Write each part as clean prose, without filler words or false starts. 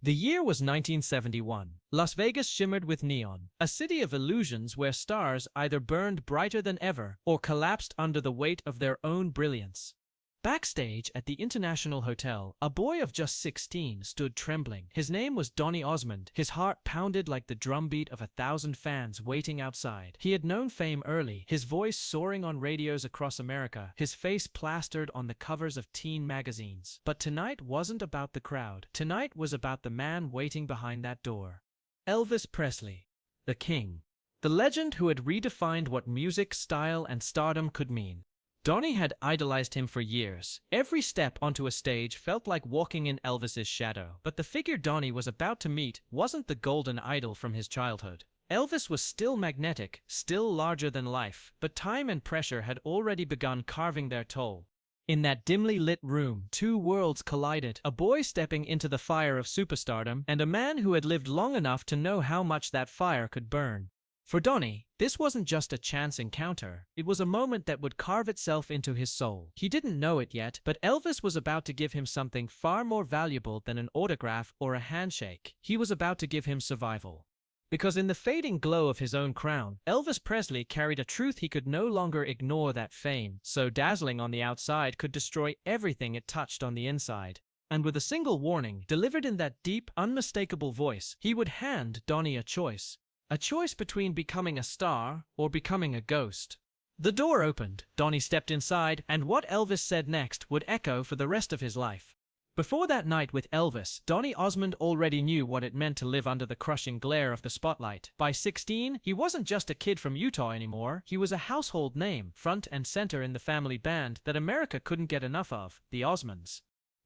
The year was 1971. Las Vegas shimmered with neon, a city of illusions where stars either burned brighter than ever or collapsed under the weight of their own brilliance. Backstage at the International Hotel, a boy of just 16 stood trembling. His name was Donny Osmond. His heart pounded like the drumbeat of 1,000 fans waiting outside. He had known fame early, his voice soaring on radios across America, his face plastered on the covers of teen magazines. But tonight wasn't about the crowd. Tonight was about the man waiting behind that door. Elvis Presley, the king. The legend who had redefined what music, style, and stardom could mean. Donny had idolized him for years. Every step onto a stage felt like walking in Elvis's shadow. But the figure Donny was about to meet wasn't the golden idol from his childhood. Elvis was still magnetic, still larger than life, but time and pressure had already begun carving their toll. In that dimly lit room, two worlds collided, a boy stepping into the fire of superstardom and a man who had lived long enough to know how much that fire could burn. For Donny, this wasn't just a chance encounter, it was a moment that would carve itself into his soul. He didn't know it yet, but Elvis was about to give him something far more valuable than an autograph or a handshake. He was about to give him survival. Because in the fading glow of his own crown, Elvis Presley carried a truth he could no longer ignore: that fame, so dazzling on the outside, could destroy everything it touched on the inside. And with a single warning, delivered in that deep, unmistakable voice, he would hand Donny a choice. A choice between becoming a star or becoming a ghost. The door opened, Donny stepped inside, and what Elvis said next would echo for the rest of his life. Before that night with Elvis, Donny Osmond already knew what it meant to live under the crushing glare of the spotlight. By 16, he wasn't just a kid from Utah anymore. He was a household name, front and center in the family band that America couldn't get enough of, the Osmonds.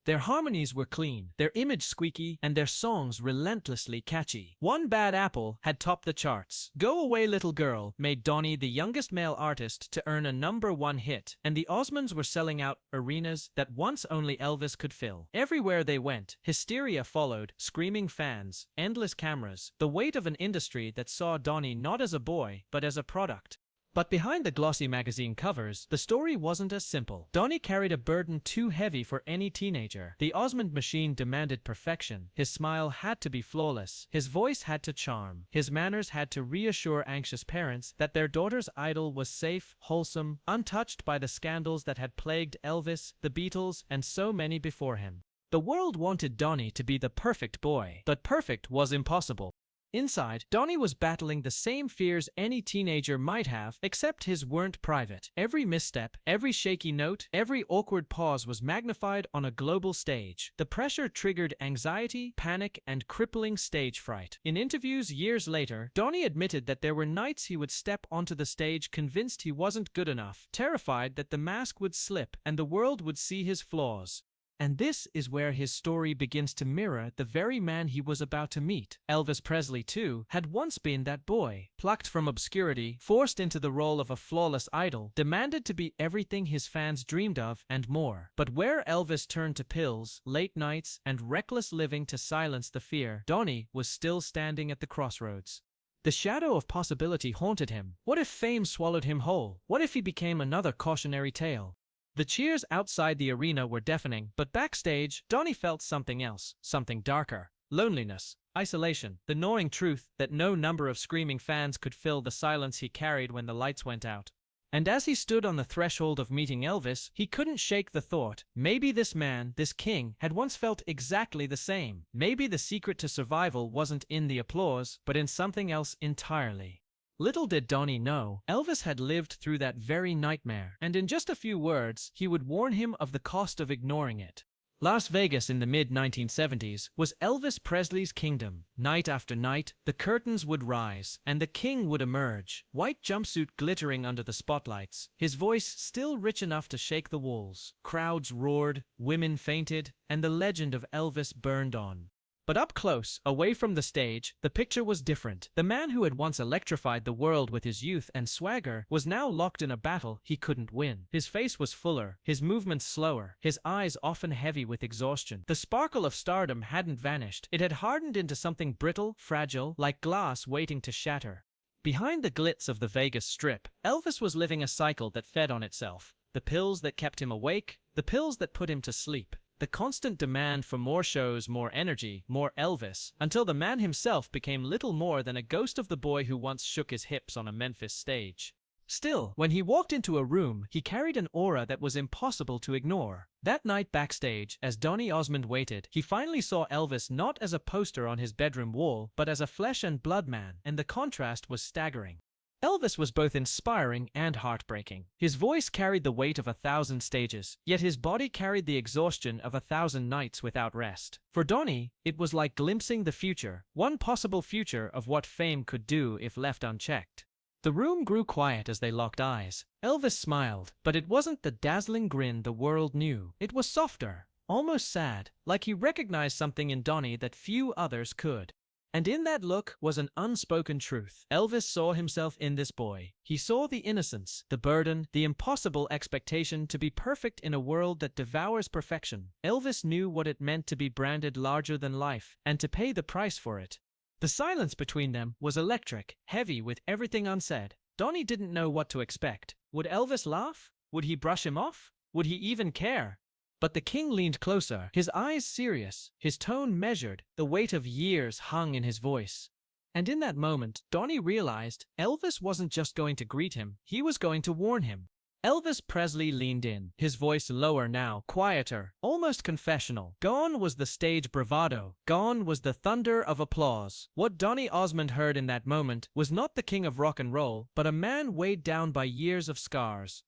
Their harmonies were clean, their image squeaky, and their songs relentlessly catchy. One Bad Apple had topped the charts. Go Away Little Girl made Donny the youngest male artist to earn a #1 hit, and the Osmonds were selling out arenas that once only Elvis could fill. Everywhere they went, hysteria followed, screaming fans, endless cameras, the weight of an industry that saw Donny not as a boy, but as a product. But behind the glossy magazine covers, the story wasn't as simple. Donny carried a burden too heavy for any teenager. The Osmond machine demanded perfection. His smile had to be flawless. His voice had to charm. His manners had to reassure anxious parents that their daughter's idol was safe, wholesome, untouched by the scandals that had plagued Elvis, the Beatles, and so many before him. The world wanted Donny to be the perfect boy, but perfect was impossible. Inside, Donny was battling the same fears any teenager might have, except his weren't private. Every misstep, every shaky note, every awkward pause was magnified on a global stage. The pressure triggered anxiety, panic, and crippling stage fright. In interviews years later, Donny admitted that there were nights he would step onto the stage convinced he wasn't good enough, terrified that the mask would slip and the world would see his flaws. And this is where his story begins to mirror the very man he was about to meet. Elvis Presley, too, had once been that boy, plucked from obscurity, forced into the role of a flawless idol, demanded to be everything his fans dreamed of, and more. But where Elvis turned to pills, late nights, and reckless living to silence the fear, Donny was still standing at the crossroads. The shadow of possibility haunted him. What if fame swallowed him whole? What if he became another cautionary tale? The cheers outside the arena were deafening, but backstage, Donny felt something else, something darker. Loneliness, isolation, the gnawing truth that no number of screaming fans could fill the silence he carried when the lights went out. And as he stood on the threshold of meeting Elvis, he couldn't shake the thought, maybe this man, this king, had once felt exactly the same. Maybe the secret to survival wasn't in the applause, but in something else entirely. Little did Donny know, Elvis had lived through that very nightmare, and in just a few words, he would warn him of the cost of ignoring it. Las Vegas in the mid-1970s was Elvis Presley's kingdom. Night after night, the curtains would rise, and the king would emerge, white jumpsuit glittering under the spotlights, his voice still rich enough to shake the walls. Crowds roared, women fainted, and the legend of Elvis burned on. But up close, away from the stage, the picture was different. The man who had once electrified the world with his youth and swagger was now locked in a battle he couldn't win. His face was fuller, his movements slower, his eyes often heavy with exhaustion. The sparkle of stardom hadn't vanished. It had hardened into something brittle, fragile, like glass waiting to shatter. Behind the glitz of the Vegas Strip, Elvis was living a cycle that fed on itself. The pills that kept him awake, the pills that put him to sleep. The constant demand for more shows, more energy, more Elvis, until the man himself became little more than a ghost of the boy who once shook his hips on a Memphis stage. Still, when he walked into a room, he carried an aura that was impossible to ignore. That night backstage, as Donny Osmond waited, he finally saw Elvis not as a poster on his bedroom wall, but as a flesh and blood man, and the contrast was staggering. Elvis was both inspiring and heartbreaking. His voice carried the weight of 1,000 stages, yet his body carried the exhaustion of 1,000 nights without rest. For Donny, it was like glimpsing the future, one possible future of what fame could do if left unchecked. The room grew quiet as they locked eyes. Elvis smiled, but it wasn't the dazzling grin the world knew. It was softer, almost sad, like he recognized something in Donny that few others could. And in that look was an unspoken truth. Elvis saw himself in this boy. He saw the innocence, the burden, the impossible expectation to be perfect in a world that devours perfection. Elvis knew what it meant to be branded larger than life, and to pay the price for it. The silence between them was electric, heavy with everything unsaid. Donny didn't know what to expect. Would Elvis laugh? Would he brush him off? Would he even care? But the king leaned closer, his eyes serious, his tone measured, the weight of years hung in his voice. And in that moment, Donny realized Elvis wasn't just going to greet him, he was going to warn him. Elvis Presley leaned in, his voice lower now, quieter, almost confessional. Gone was the stage bravado, gone was the thunder of applause. What Donny Osmond heard in that moment was not the king of rock and roll, but a man weighed down by years of scars.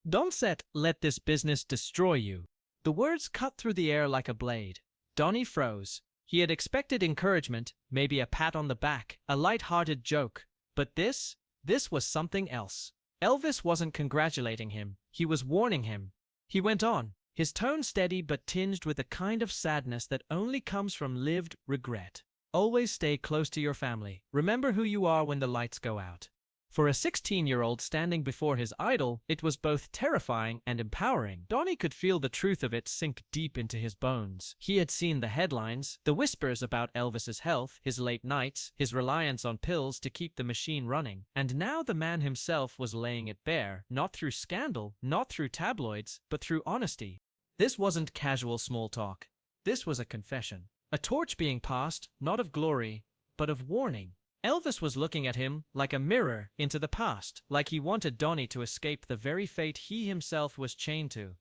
"Don't let this business destroy you." The words cut through the air like a blade. Donny froze. He had expected encouragement, maybe a pat on the back, a light-hearted joke. But this was something else. Elvis wasn't congratulating him, he was warning him. He went on, his tone steady but tinged with a kind of sadness that only comes from lived regret. "Always stay close to your family. Remember who you are when the lights go out." For a 16-year-old standing before his idol, it was both terrifying and empowering. Donny could feel the truth of it sink deep into his bones. He had seen the headlines, the whispers about Elvis's health, his late nights, his reliance on pills to keep the machine running. And now the man himself was laying it bare, not through scandal, not through tabloids, but through honesty. This wasn't casual small talk. This was a confession. A torch being passed, not of glory, but of warning. Elvis was looking at him like a mirror into the past, like he wanted Donny to escape the very fate he himself was chained to.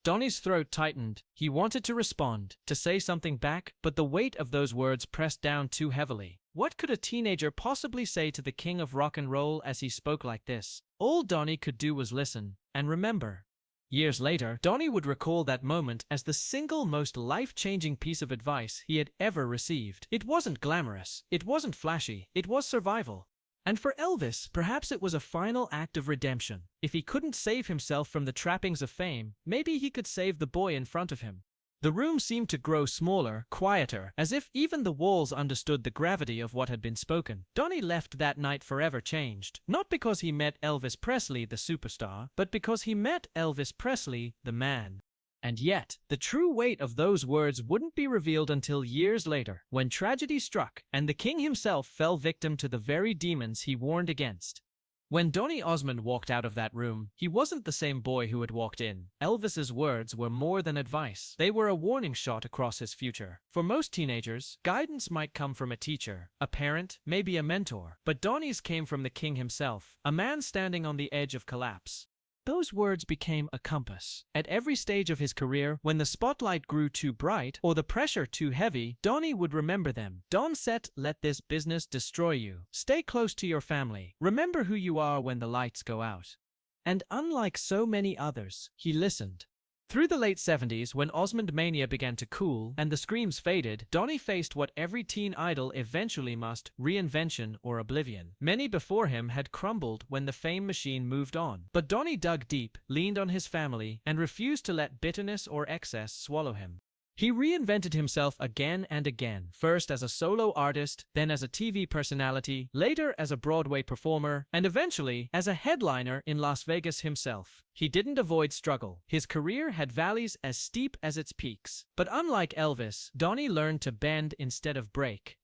Donny's throat tightened. He wanted to respond, to say something back, but the weight of those words pressed down too heavily. What could a teenager possibly say to the king of rock and roll as he spoke like this? All Donny could do was listen and remember. Years later, Donny would recall that moment as the single most life-changing piece of advice he had ever received. It wasn't glamorous, it wasn't flashy, it was survival. And for Elvis, perhaps it was a final act of redemption. If he couldn't save himself from the trappings of fame, maybe he could save the boy in front of him. The room seemed to grow smaller, quieter, as if even the walls understood the gravity of what had been spoken. Donny left that night forever changed, not because he met Elvis Presley, the superstar, but because he met Elvis Presley, the man. And yet, the true weight of those words wouldn't be revealed until years later, when tragedy struck, and the king himself fell victim to the very demons he warned against. When Donny Osmond walked out of that room, he wasn't the same boy who had walked in. Elvis's words were more than advice. They were a warning shot across his future. For most teenagers, guidance might come from a teacher, a parent, maybe a mentor. But Donny's came from the king himself, a man standing on the edge of collapse. Those words became a compass. At every stage of his career, when the spotlight grew too bright or the pressure too heavy, Donny would remember them. Don't let this business destroy you. Stay close to your family. Remember who you are when the lights go out. And unlike so many others, he listened. Through the late 70s, when Osmond mania began to cool and the screams faded, Donny faced what every teen idol eventually must: reinvention or oblivion. Many before him had crumbled when the fame machine moved on. But Donny dug deep, leaned on his family, and refused to let bitterness or excess swallow him. He reinvented himself again and again, first as a solo artist, then as a TV personality, later as a Broadway performer, and eventually as a headliner in Las Vegas himself. He didn't avoid struggle. His career had valleys as steep as its peaks. But unlike Elvis, Donny learned to bend instead of break.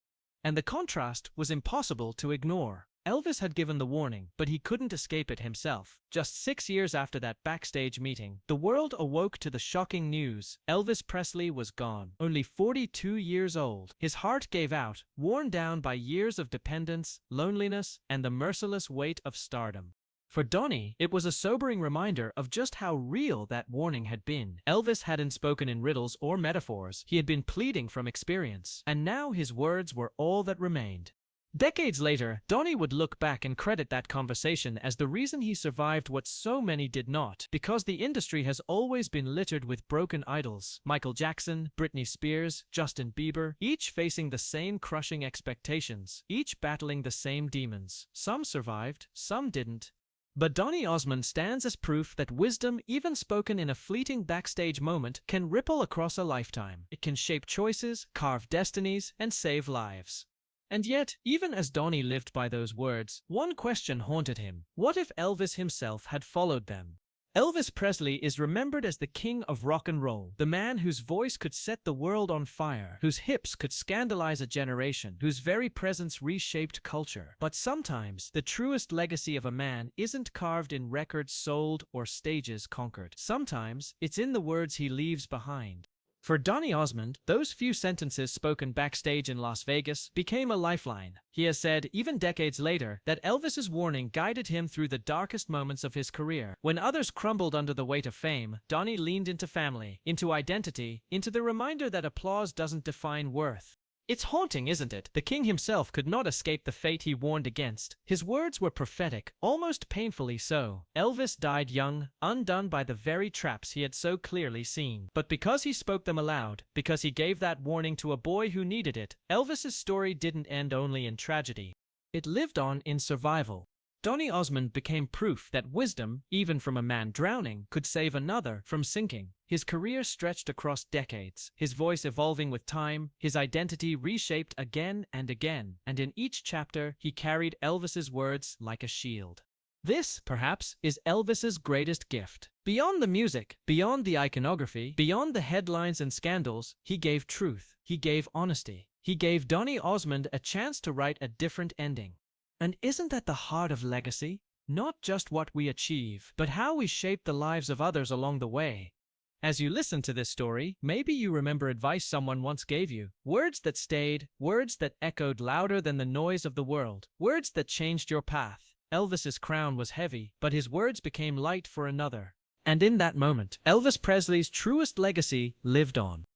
And the contrast was impossible to ignore. Elvis had given the warning, but he couldn't escape it himself. Just 6 years after that backstage meeting, the world awoke to the shocking news. Elvis Presley was gone, only 42 years old. His heart gave out, worn down by years of dependence, loneliness, and the merciless weight of stardom. For Donny, it was a sobering reminder of just how real that warning had been. Elvis hadn't spoken in riddles or metaphors. He had been pleading from experience, and now his words were all that remained. Decades later, Donny would look back and credit that conversation as the reason he survived what so many did not, because the industry has always been littered with broken idols. Michael Jackson, Britney Spears, Justin Bieber, each facing the same crushing expectations, each battling the same demons. Some survived, some didn't. But Donny Osmond stands as proof that wisdom, even spoken in a fleeting backstage moment, can ripple across a lifetime. It can shape choices, carve destinies, and save lives. And yet, even as Donny lived by those words, one question haunted him. What if Elvis himself had followed them? Elvis Presley is remembered as the king of rock and roll, the man whose voice could set the world on fire, whose hips could scandalize a generation, whose very presence reshaped culture. But sometimes, the truest legacy of a man isn't carved in records sold or stages conquered. Sometimes, it's in the words he leaves behind. For Donny Osmond, those few sentences spoken backstage in Las Vegas became a lifeline. He has said, even decades later, that Elvis's warning guided him through the darkest moments of his career. When others crumbled under the weight of fame, Donny leaned into family, into identity, into the reminder that applause doesn't define worth. It's haunting, isn't it? The king himself could not escape the fate he warned against. His words were prophetic, almost painfully so. Elvis died young, undone by the very traps he had so clearly seen. But because he spoke them aloud, because he gave that warning to a boy who needed it, Elvis's story didn't end only in tragedy. It lived on in survival. Donny Osmond became proof that wisdom, even from a man drowning, could save another from sinking. His career stretched across decades, his voice evolving with time, his identity reshaped again and again, and in each chapter he carried Elvis's words like a shield. This, perhaps, is Elvis's greatest gift. Beyond the music, beyond the iconography, beyond the headlines and scandals, he gave truth, he gave honesty. He gave Donny Osmond a chance to write a different ending. And isn't that the heart of legacy? Not just what we achieve, but how we shape the lives of others along the way. As you listen to this story, maybe you remember advice someone once gave you. Words that stayed, words that echoed louder than the noise of the world, words that changed your path. Elvis's crown was heavy, but his words became light for another. And in that moment, Elvis Presley's truest legacy lived on.